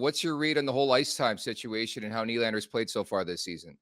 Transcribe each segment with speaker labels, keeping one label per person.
Speaker 1: What's your read on the whole ice time situation and how Nylander's played so far this season?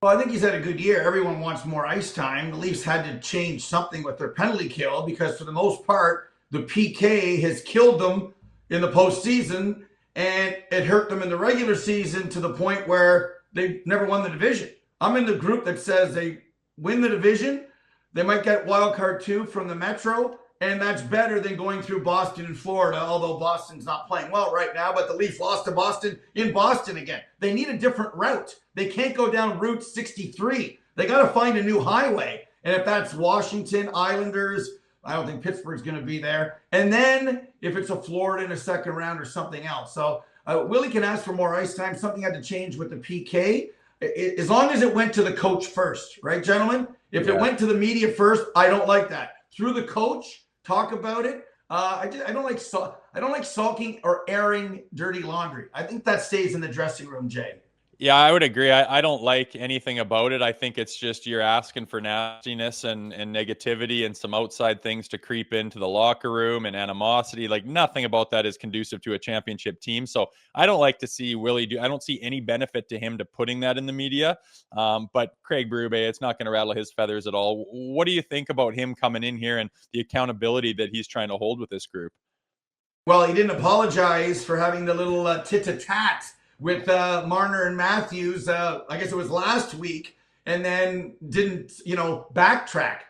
Speaker 2: Well, I think he's had a good year. Everyone wants more ice time. The Leafs had to change something with their penalty kill because for the most part, the PK has killed them in the postseason, and it hurt them in the regular season to the point where they never won the division. I'm in the group that says they win the division. They might get wild card 2 from the Metro, and that's better than going through Boston and Florida, although Boston's not playing well right now, but the Leafs lost to Boston in Boston again. They need a different route. They can't go down Route 63. They got to find a new highway. And if that's Washington, Islanders, I don't think Pittsburgh's going to be there. And then if it's a Florida in a second round or something else. So Willie can ask for more ice time. Something had to change with the PK. As long as it went to the coach first, right, gentlemen? If it went to the media first, I don't like that. Through the coach, talk about it. I don't like sulking or airing dirty laundry. I think that stays in the dressing room, Jay.
Speaker 3: Yeah, I would agree. I don't like anything about it. I think it's just you're asking for nastiness and negativity and some outside things to creep into the locker room and animosity. Like nothing about that is conducive to a championship team. So I don't like to see Willie do. I don't see any benefit to him to putting that in the media. But Craig Berube, it's not going to rattle his feathers at all. What do you think about him coming in here and the accountability that he's trying to hold with this group?
Speaker 2: Well, he didn't apologize for having the little tit-a-tat with Marner and Matthews, I guess it was last week, and then didn't, backtrack.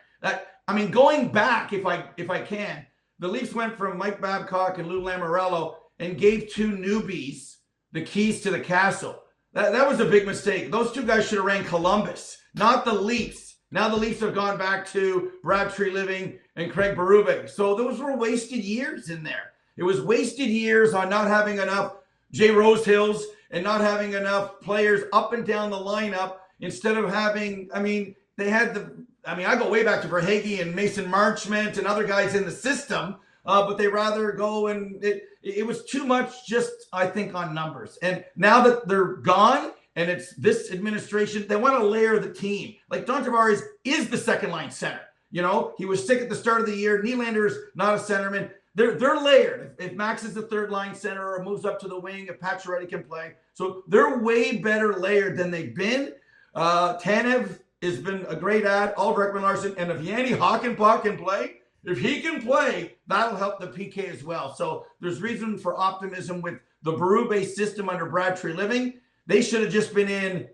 Speaker 2: Going back, if I can, the Leafs went from Mike Babcock and Lou Lamoriello and gave 2 newbies the keys to the castle. That was a big mistake. Those 2 guys should have ran Columbus, not the Leafs. Now the Leafs have gone back to Brad Treliving and Craig Berube. So those were wasted years in there. It was wasted years on not having enough Jay Rosehills and not having enough players up and down the lineup instead of having, I go way back to Verhaeghe and Mason Marchment and other guys in the system, but they rather go and it was too much just, I think, on numbers. And now that they're gone and it's this administration, they want to layer the team. Like Don Tavares is the second line center. He was sick at the start of the year. Nylander's not a centerman. They're layered. If Max is the third line center or moves up to the wing, if Pacioretty can play. So they're way better layered than they've been. Tanev has been a great ad. Oliver Ekman-Larsson. And if Yanni Hakanpää can play, that'll help the PK as well. So there's reason for optimism with the Berube system under Brad Treliving. They should have just been in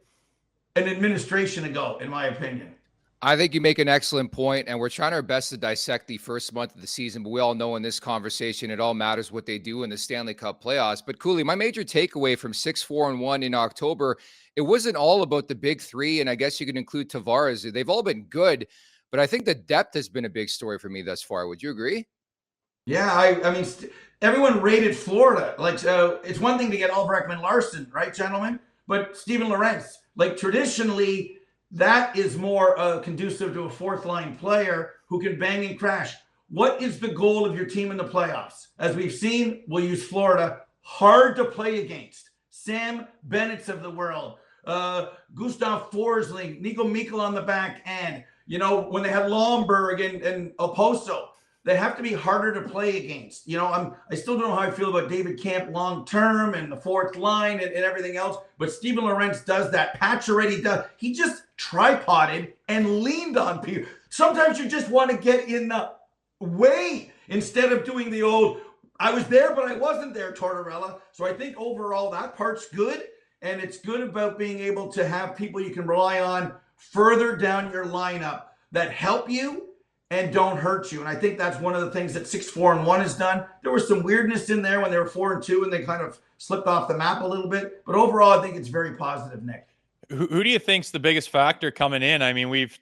Speaker 2: an administration ago, in my opinion.
Speaker 1: I think you make an excellent point, and we're trying our best to dissect the first month of the season, but we all know in this conversation it all matters what they do in the Stanley Cup playoffs. But Cooley, my major takeaway from 6-4-1 in October, it wasn't all about the big 3, and I guess you can include Tavares. They've all been good, but I think the depth has been a big story for me thus far. Would you agree?
Speaker 2: Yeah, everyone rated Florida. It's one thing to get Oliver Ekman-Larsson, right, gentlemen? But Steven Lorentz, traditionally, that is more conducive to a fourth-line player who can bang and crash. What is the goal of your team in the playoffs? As we've seen, we'll use Florida. Hard to play against. Sam Bennett's of the world. Gustav Forsling, Nico Mikkel on the back end. When they had Lomberg and Oposo, they have to be harder to play against. I still don't know how I feel about David Camp long-term and the fourth line and everything else, but Steven Lorentz does that. Pacioretty does. He just tripoded and leaned on people. Sometimes you just want to get in the way instead of doing the old, I was there, but I wasn't there, Tortorella. So I think overall that part's good, and it's good about being able to have people you can rely on further down your lineup that help you and don't hurt you. And I think that's one of the things that 6-4-1 has done. There was some weirdness in there when they were 4-2 and they kind of slipped off the map a little bit. But overall, I think it's very positive, Nick.
Speaker 3: Who do you think's the biggest factor coming in?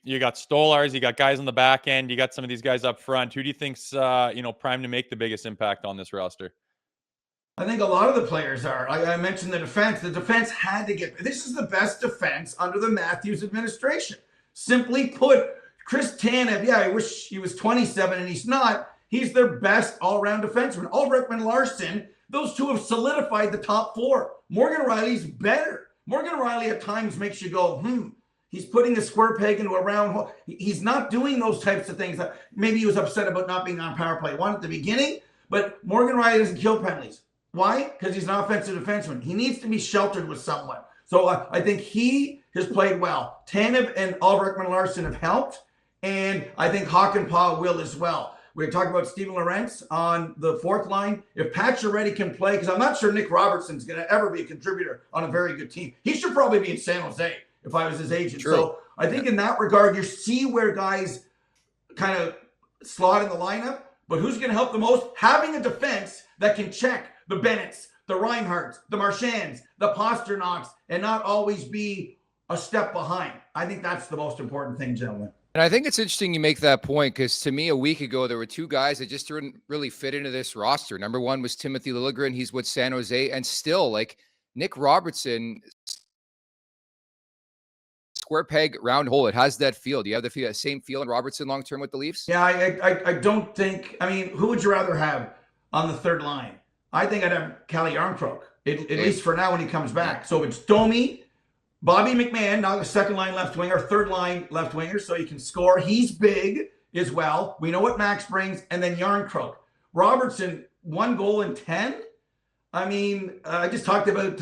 Speaker 3: You got Stolars, you got guys on the back end, you got some of these guys up front. Who do you think's primed to make the biggest impact on this roster?
Speaker 2: I think a lot of the players are. I mentioned the defense. The defense had to get. This is the best defense under the Matthews administration. Simply put, Chris Tanev, I wish he was 27 and he's not. He's their best all-around defenseman. Ulrich and Larson, those two have solidified the top 4. Morgan Rielly's better. Morgan Rielly at times makes you go, he's putting a square peg into a round hole. He's not doing those types of things. Maybe he was upset about not being on power play 1 at the beginning, but Morgan Rielly doesn't kill penalties. Why? Because he's an offensive defenseman. He needs to be sheltered with someone. So I think he has played well. Tanev and Ulrich Larson have helped, and I think Hakanpää will as well. We talked about Steven Lorentz on the fourth line. If Pacioretty can play, because I'm not sure Nick Robertson's going to ever be a contributor on a very good team. He should probably be in San Jose if I was his agent.
Speaker 1: True.
Speaker 2: So I think in that regard, you see where guys kind of slot in the lineup. But who's going to help the most? Having a defense that can check the Bennetts, the Reinhardts, the Marchands, the Pasternaks, and not always be a step behind. I think that's the most important thing, gentlemen.
Speaker 1: And I think it's interesting you make that point, because to me, a week ago, there were two guys that just didn't really fit into this roster. Number one was Timothy Liljegren. He's with San Jose. And still, like, Nick Robertson, square peg, round hole. It has that feel. Do you have the same feel in Robertson long-term with the Leafs?
Speaker 2: Yeah, I don't think – I mean, who would you rather have on the third line? I think I'd have Calle Jarnkrok, at least for now when he comes back. So it's Domi, Bobby McMahon, now the second line left winger, third line left winger, so he can score. He's big as well. We know what Max brings. And then Jarnkrok. Robertson, 1 goal in 10? I mean, I just talked about,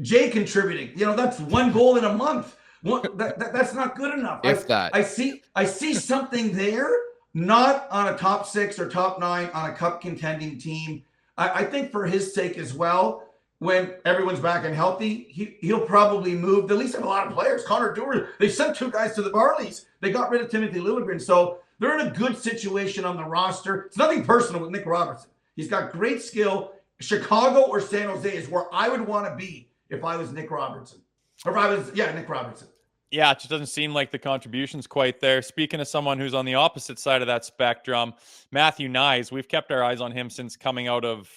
Speaker 2: Jay contributing. That's 1 goal in a month. That's not good enough. I see something there. Not on a top 6 or top 9 on a cup contending team. I think for his sake as well, when everyone's back and healthy, he'll probably move. The Leafs have a lot of players. Connor Dewar, they sent 2 guys to the Marlies. They got rid of Timothy Liljegren. So they're in a good situation on the roster. It's nothing personal with Nick Robertson. He's got great skill. Chicago or San Jose is where I would want to be if I was Nick Robertson. Or if I was, Nick Robertson.
Speaker 3: Yeah, it just doesn't seem like the contribution's quite there. Speaking of someone who's on the opposite side of that spectrum, Matthew Knies, we've kept our eyes on him since coming out of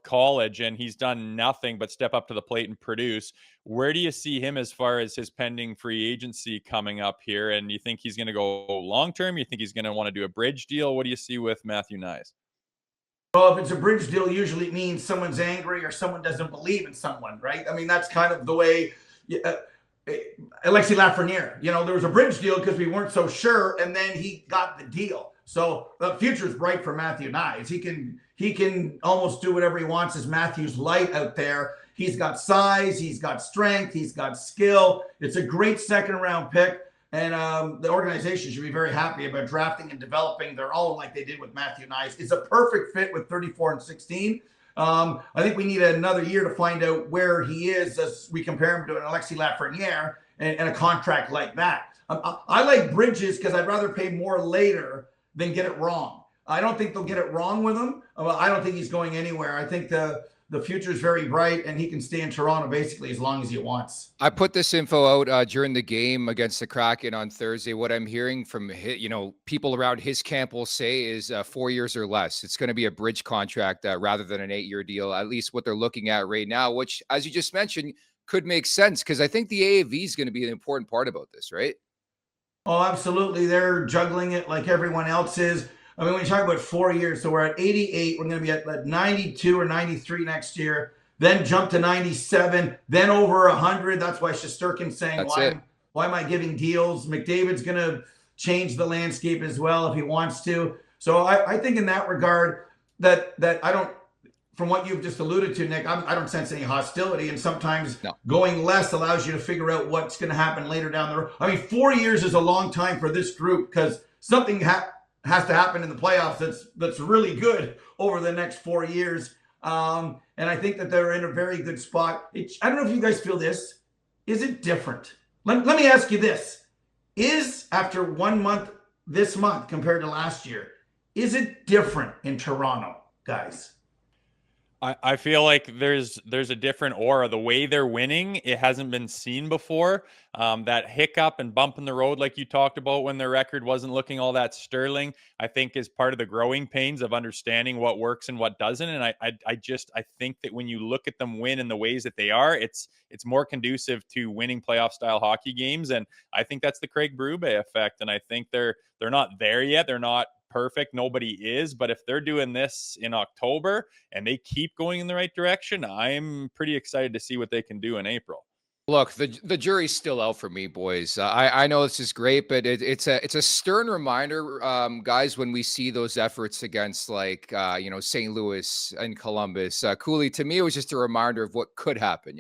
Speaker 3: college, and he's done nothing but step up to the plate and produce. Where do you see him as far as his pending free agency coming up here? And you think he's going to go long-term? You think he's going to want to do a bridge deal? What do you see with Matthew Knies?
Speaker 2: Well, if it's a bridge deal, usually it means someone's angry or someone doesn't believe in someone, right? I mean, that's kind of the way... Alexis Lafreniere, there was a bridge deal because we weren't so sure, and then he got the deal. So the future is bright for Matthew Knies. He can almost do whatever he wants as Matthew's light out there. He's got size, he's got strength, he's got skill. It's a great second-round pick, and the organization should be very happy about drafting and developing their own like they did with Matthew Knies. It's a perfect fit with 34 and 16. I think we need another year to find out where he is as we compare him to an Alexis Lafreniere and a contract like that. I like bridges because I'd rather pay more later than get it wrong. I don't think they'll get it wrong with him. I don't think he's going anywhere. I think the future is very bright, and he can stay in Toronto basically as long as he wants.
Speaker 1: I put this info out during the game against the Kraken on Thursday. What I'm hearing from people around his camp will say is 4 years or less. It's going to be a bridge contract rather than an 8-year deal, at least what they're looking at right now, which, as you just mentioned, could make sense because I think the AAV is going to be an important part about this, right?
Speaker 2: Oh, absolutely. They're juggling it like everyone else is. I mean, when you talk about 4 years, so we're at 88, we're going to be at 92 or 93 next year, then jump to 97, then over 100. That's why Shesterkin's saying, why am I giving deals? McDavid's going to change the landscape as well if he wants to. So I think in that regard that I don't, from what you've just alluded to, Nick, I don't sense any hostility. And sometimes going less allows you to figure out what's going to happen later down the road. I mean, 4 years is a long time for this group because something has to happen in the playoffs that's really good over the next 4 years. And I think that they're in a very good spot. I don't know if you guys feel this. Is it different? Let me ask you this. Is, after 1 month this month compared to last year, is it different in Toronto, guys?
Speaker 3: I feel like there's a different aura. The way they're winning, it hasn't been seen before. That hiccup and bump in the road, like you talked about, when their record wasn't looking all that sterling, I think is part of the growing pains of understanding what works and what doesn't. And I think that when you look at them win in the ways that they are, it's more conducive to winning playoff style hockey games. And I think that's the Craig Berube effect. And I think they're not there yet. They're not perfect. Nobody is. But if they're doing this in October and they keep going in the right direction, I'm pretty excited to see what they can do in April.
Speaker 1: Look, the jury's still out for me, boys. I know this is great, but it's a stern reminder, guys, when we see those efforts against St. Louis and Columbus. Cooley, to me, it was just a reminder of what could happen.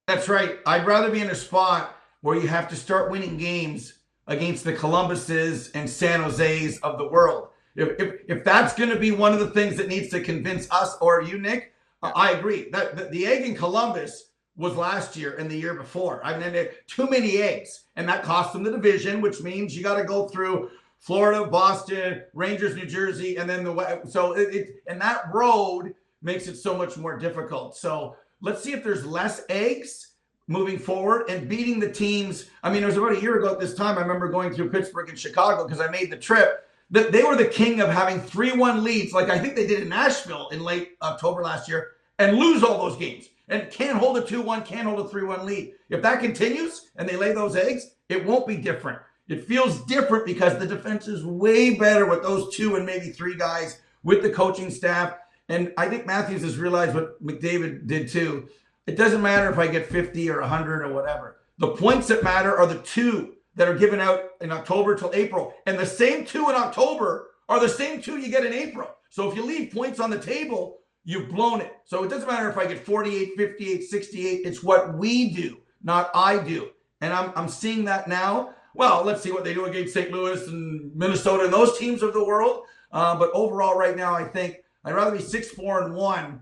Speaker 2: That's right. I'd rather be in a spot where you have to start winning games against the Columbuses and San Jose's of the world. If that's going to be one of the things that needs to convince us or you, Nick, I agree. That the egg in Columbus was last year and the year before. I mean, too many eggs, and that cost them the division, which means you got to go through Florida, Boston, Rangers, New Jersey, and then and that road makes it so much more difficult. So let's see if there's less eggs moving forward and beating the teams. I mean, it was about a year ago at this time. I remember going through Pittsburgh and Chicago because I made the trip. That they were the king of having 3-1 leads, like I think they did in Nashville in late October last year, and lose all those games. And can't hold a 2-1, can't hold a 3-1 lead. If that continues and they lay those eggs, it won't be different. It feels different because the defense is way better with those 2 and maybe 3 guys with the coaching staff. And I think Matthews has realized what McDavid did too. It doesn't matter if I get 50 or 100 or whatever. The points that matter are the 2 that are given out in October till April. And the same 2 in October are the same 2 you get in April. So if you leave points on the table, you've blown it. So it doesn't matter if I get 48, 58, 68. It's what we do, not I do. And I'm seeing that now. Well, let's see what they do against St. Louis and Minnesota and those teams of the world. But overall right now, I think I'd rather be 6-4-1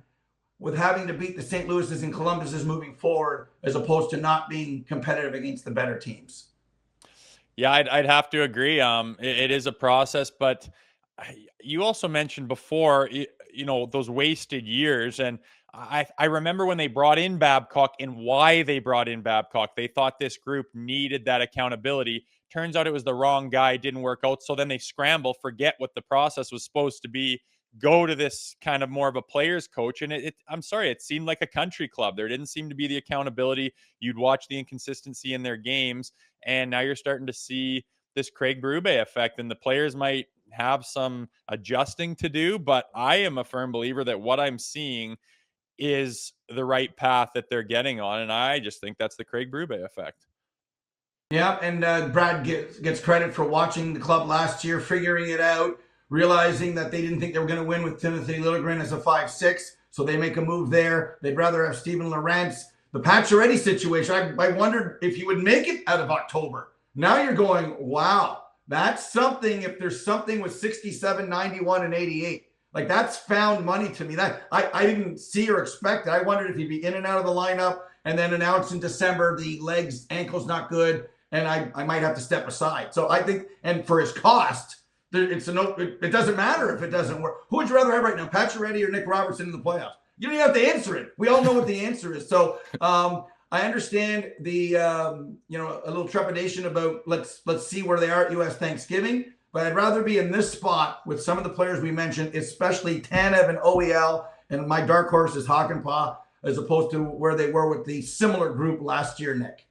Speaker 2: with having to beat the St. Louis's and Columbuses moving forward as opposed to not being competitive against the better teams.
Speaker 3: Yeah, I'd have to agree. It is a process, but you also mentioned before, those wasted years. And I remember when they brought in Babcock and why they brought in Babcock. They thought this group needed that accountability. Turns out it was the wrong guy, didn't work out. So then they scramble, forget what the process was supposed to be, go to this kind of more of a player's coach. And I'm sorry, it seemed like a country club. There didn't seem to be the accountability. You'd watch the inconsistency in their games. And now you're starting to see this Craig Berube effect, and the players might have some adjusting to do, but I am a firm believer that what I'm seeing is the right path that they're getting on. And I just think that's the Craig Berube effect.
Speaker 2: Yeah. And Brad gets credit for watching the club last year, figuring it out, realizing that they didn't think they were going to win with Timothy Liljegren as a 5-6. So they make a move there. They'd rather have Steven Lorentz. The Pacioretty situation, I wondered if he would make it out of October. Now you're going, wow, that's something. If there's something with 67, 91, and 88, like that's found money to me. That I didn't see or expect it. I wondered if he'd be in and out of the lineup and then announced in December the legs, ankle's not good, and I might have to step aside. So I think, and for his cost, it doesn't matter if it doesn't work. Who would you rather have right now, Pacioretty or Nick Robertson in the playoffs? You don't even have to answer it. We all know what the answer is. So I understand the a little trepidation about let's see where they are at U.S. Thanksgiving. But I'd rather be in this spot with some of the players we mentioned, especially Tanev and OEL, and my dark horse is Hakanpää, as opposed to where they were with the similar group last year, Nick.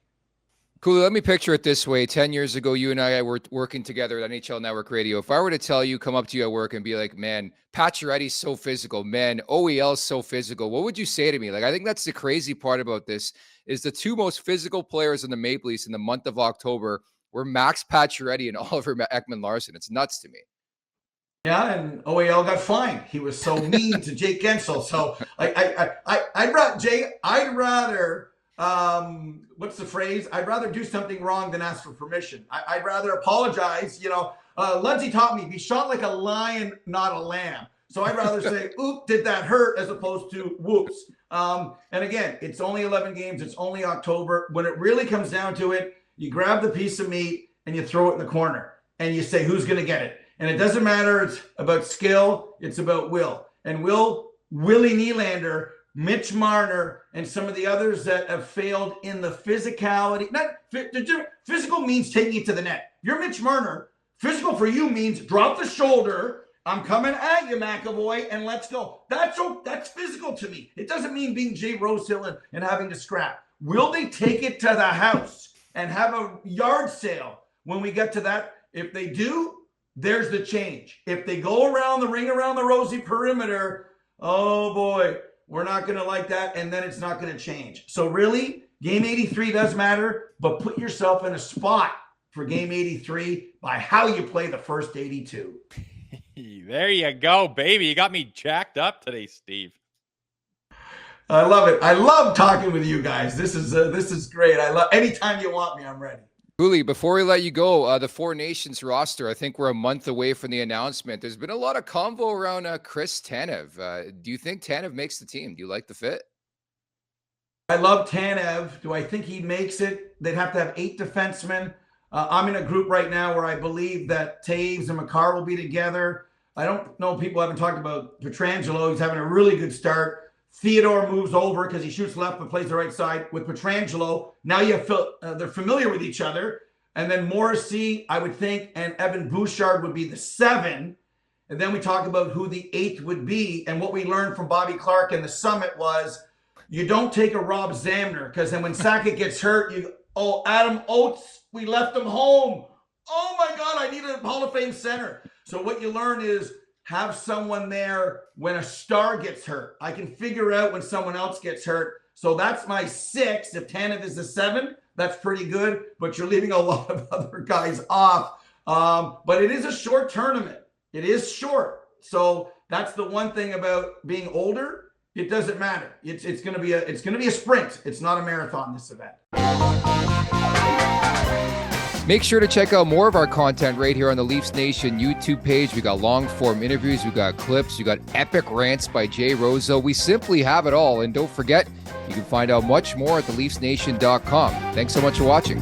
Speaker 1: Cool. Let me picture it this way. 10 years ago, you and I were working together at NHL Network Radio. If I were to tell you, come up to you at work and be like, man, Pacioretty's so physical, man, OEL's so physical, what would you say to me? Like, I think that's the crazy part about this is the 2 most physical players in the Maple Leafs in the month of October were Max Pacioretty and Oliver Ekman-Larsson. It's nuts to me.
Speaker 2: Yeah, and OEL got fined. He was so mean to Jake Gensel. So I'd rather what's the phrase? I'd rather do something wrong than ask for permission. I'd rather apologize. Lindsay taught me, be shot like a lion, not a lamb. So I'd rather say, oop, did that hurt, as opposed to whoops. And again, it's only 11 games. It's only October. When it really comes down to it, you grab the piece of meat and you throw it in the corner and you say, who's going to get it? And it doesn't matter. It's about skill. It's about will. And Willie Nylander, Mitch Marner, and some of the others that have failed in the physicality. Physical means taking it to the net. If you're Mitch Marner, physical for you means drop the shoulder. I'm coming at you, McAvoy, and let's go. That's physical to me. It doesn't mean being Jay Rosehill and having to scrap. Will they take it to the house and have a yard sale when we get to that? If they do, there's the change. If they go around the ring, around the rosy perimeter, oh boy, we're not going to like that, and then it's not going to change. So really, Game 83 does matter, but put yourself in a spot for game 83 by how you play the first 82.
Speaker 3: There you go, baby. You got me jacked up today, Steve.
Speaker 2: I love it. I love talking with you guys. This is great. I love anytime you want me, I'm ready.
Speaker 1: Kouleas, before we let you go, the Four Nations roster, I think we're a month away from the announcement. There's been a lot of convo around Chris Tanev. Do you think Tanev makes the team? Do you like the fit?
Speaker 2: I love Tanev. Do I think he makes it? They'd have to have 8 defensemen. I'm in a group right now where I believe that Taves and Makar will be together. I don't know. People haven't talked about Pietrangelo. He's having a really good start. Theodore moves over because he shoots left but plays the right side with Pietrangelo. Now they're familiar with each other. And then Morrissey, I would think, and Evan Bouchard would be the 7. And then we talk about who the 8th would be. And what we learned from Bobby Clark in the summit was you don't take a Rob Zamner, because then when Sakic gets hurt, Adam Oates, we left him home. Oh my God, I needed a Hall of Fame center. So what you learn is have someone there when a star gets hurt. I can figure out when someone else gets hurt. So that's my 6. If Tanev is the 7, that's pretty good. But you're leaving a lot of other guys off. But it is a short tournament. It is short. So that's the one thing about being older. It doesn't matter. It's going to be a sprint. It's not a marathon, this event.
Speaker 1: Make sure to check out more of our content right here on the Leafs Nation YouTube page. We got long form interviews, we got clips, we got epic rants by Jay Rosehill. We simply have it all. And don't forget, you can find out much more at theleafsnation.com. Thanks so much for watching.